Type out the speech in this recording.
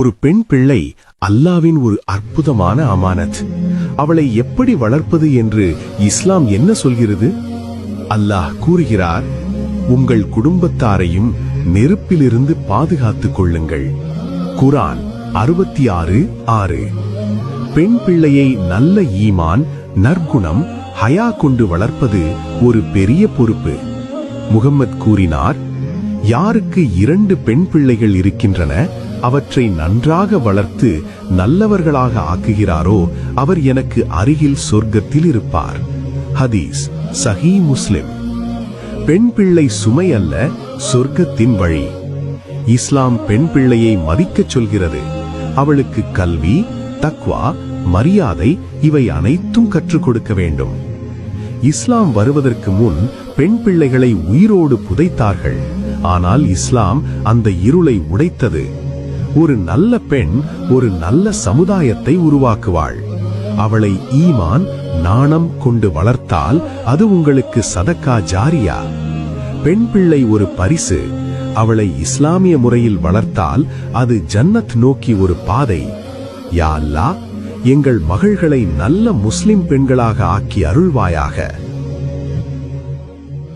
ஒரு பெண் பிள்ளை அல்லாவின் ஒரு அற்புதமான அமானத். அவளை எப்படி வளர்ப்பது என்று இஸ்லாம் என்ன சொல்கிறது? அல்லாஹ் கூறுகிறார், உங்கள் குடும்பத்தாரையும் நெருப்பிலிருந்து பாதுகாத்துக் கொள்ளுங்கள். குர்ஆன் 66:6. பெண் பிள்ளையை நல்ல ஈமான், நற்குணம், ஹயா கொண்டு வளர்ப்பது ஒரு பெரிய பொறுப்பு. முகம்மது கூறினார், யாருக்கு 2 பெண் பிள்ளைகள் இருக்கின்றன, அவற்றை நன்றாக வளர்த்து நல்லவர்களாக ஆக்குகிறாரோ அவர் எனக்கு அருகில் சொர்க்கத்தில் இருப்பார். ஹதீஸ் சஹீ முஸ்லிம். பெண் பிள்ளை சுமை அல்ல, சொர்க்கத்தின் வழி. இஸ்லாம் பெண் பிள்ளையை மதிக்கச் சொல்கிறது. அவளுக்கு கல்வி, தக்வா, மரியாதை இவை அனைத்தும் கற்றுக் கொடுக்க வேண்டும். இஸ்லாம் வருவதற்கு முன் பெண் பிள்ளைகளை உயிரோடு புதைத்தார்கள். ஆனால் இஸ்லாம் அந்த இருளை உடைத்தது. ஒரு நல்ல பெண் ஒரு நல்ல சமுதாயத்தை உருவாக்குவாள். அவளை ஈமான், நாணம் கொண்டு வளர்த்தால் அது உங்களுக்கு சதக்கா ஜாரியா. பெண் பிள்ளை ஒரு பரிசு. அவளை இஸ்லாமிய முறையில் வளர்த்தால் அது ஜன்னத் நோக்கி ஒரு பாதை. யா அல்லாஹ், எங்கள் மகள்களை நல்ல முஸ்லிம் பெண்களாக ஆக்கி அருள்வாயாக.